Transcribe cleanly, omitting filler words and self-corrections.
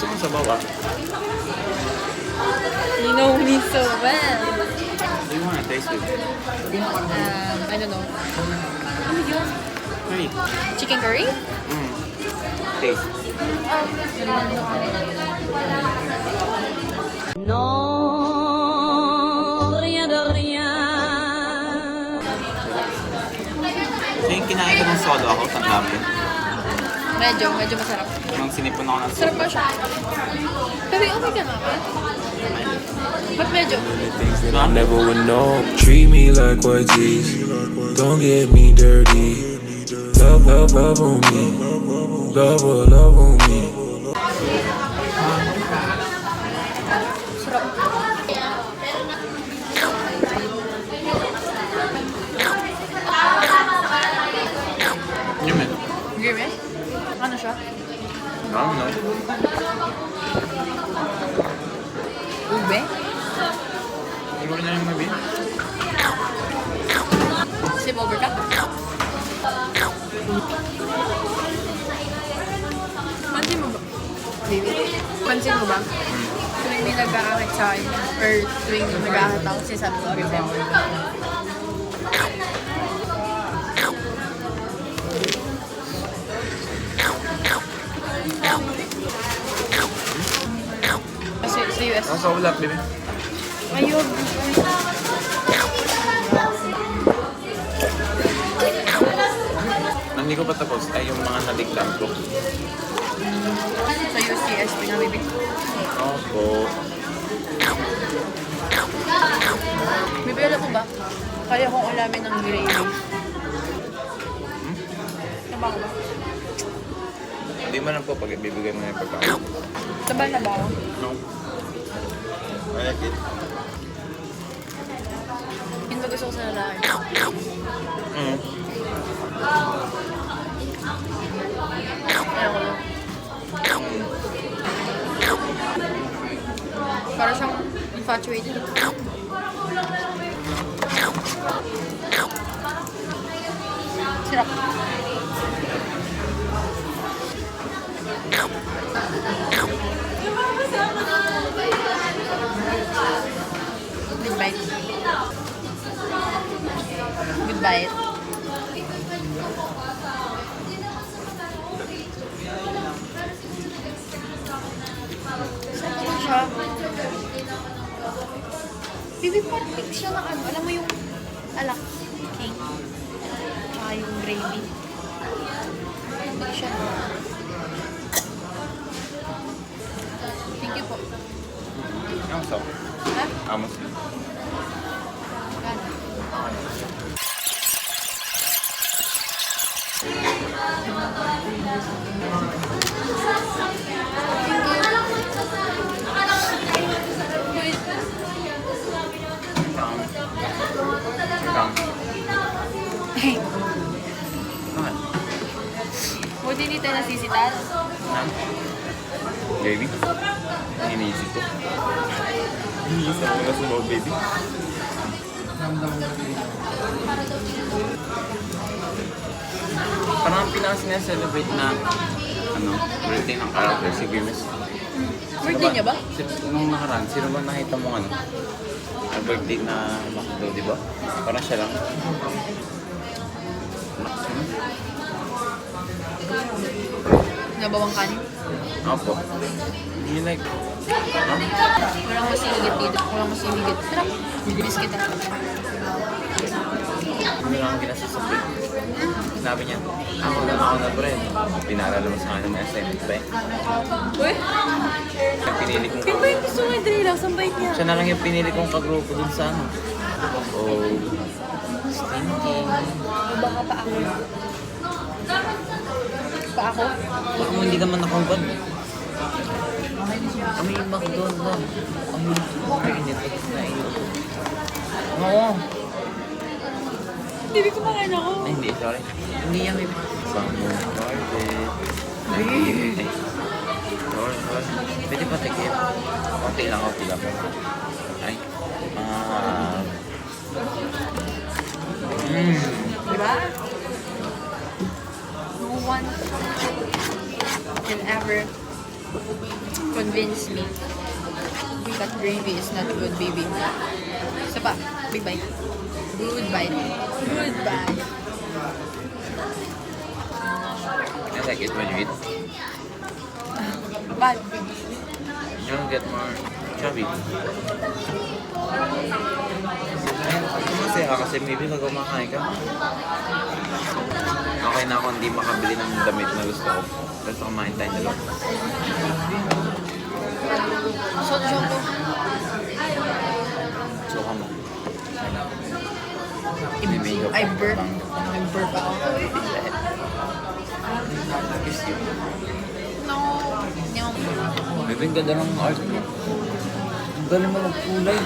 Gusto mo sa baba? You know me so well. Do you wanna taste it? I don't know. Ano yun? Hey. Chicken curry? Taste. No, rien de rien. So yung kinain ko ng solo ako, tanda mo. Medyo masarap. Nung sinipon ako ng Sarap pa siya. Pero okay ka naman. Ba't medyo? Things that I never would know. Treat me like white tees. Don't get me dirty. Love, love, love on me. Love, love on me. Sarap. Yun eh. Grimy? Ano siya? I don't know. Ube? Iba na yung mabi. Sip over ka? Pansin mo ba? Baby? Pansin mo ba? Tuwing may nag-aakit sa akin, or tuwing nag-aakit ako, sinasabi ko agad sa'yo. Kasi sa US. Nasa ulap, baby. Ayun. Ang hindi ko pa tapos ay yung mga natiklam ko. Sa UCS, pinabibig. Opo. May pera mo ba? Kaya kong ulamin ng gravy. Taba ko ba? Hindi man lang po pag ibibigay mo na yung pagkain. Taba na ba ako? No. I like it. Yun ba gusto ko sa lalaki? Ayaw ko lang. Para siyang infatuated. Sarap. Good bite. Good bite. Sarap siya. Baby, parang mix siya ng ano. Alam mo yung alak king. Tsaka yung gravy. Mix siya. Thank you po. Ang so. Ha? Amos. Gana. Hey, Bakit? buti hindi tayo nasisitan. Ha? Baby? Ang iniisip ko. Iniisip ko na sumawag, baby. Parang ang pinaka-sineselebrate na birthday ng character si Grimace. Birthday niya ba? Nung nakaraan, sino ba nakita mo ang birthday na McDo, di ba? Parang siya lang. Nabawang kanin. Opo. Hindi like, Walang masigit dito. Walang masigit. Sarap. Biscuit ako. hindi lang ang ginasasabit. Sinabi niya, ako na bread. Pinaalala mo sa akin ng assignment ba eh. Uy! Yung pinili kong Pin ba yung gusto nga dali lang? Saan bait niya? siya na lang yung pinili kong kagrupo dun sa ano. Oh, stinky. Baka pa ako. Pa ako? Baka mo hindi naman nakawad. Kami yung McDonald's lang. Ay, init ko. Nainit ko. Oo. Hindi ko kumakain ako. Ay, hindi. Sorry. Hindi yan may Samu garden. Ay, sorry. Pwede pa tikip. Konti lang ako pila mo. Ay. Diba? No one can ever Convince me. That gravy is not good, baby. Isa pa. Big bite. Good bite. Good bite. I like it when you eat. Bad. You don't get more chubby. Masaya kasi maybe pag kumakain ka, okay na ako hindi makabili ng damit na gusto ko. Basta kumain tayo dalawa. Soto. So kamo. I burp. I burp ako. Kiss you. No. No. Maybe ang ganda ng art mo. Ang galing mo magkulay.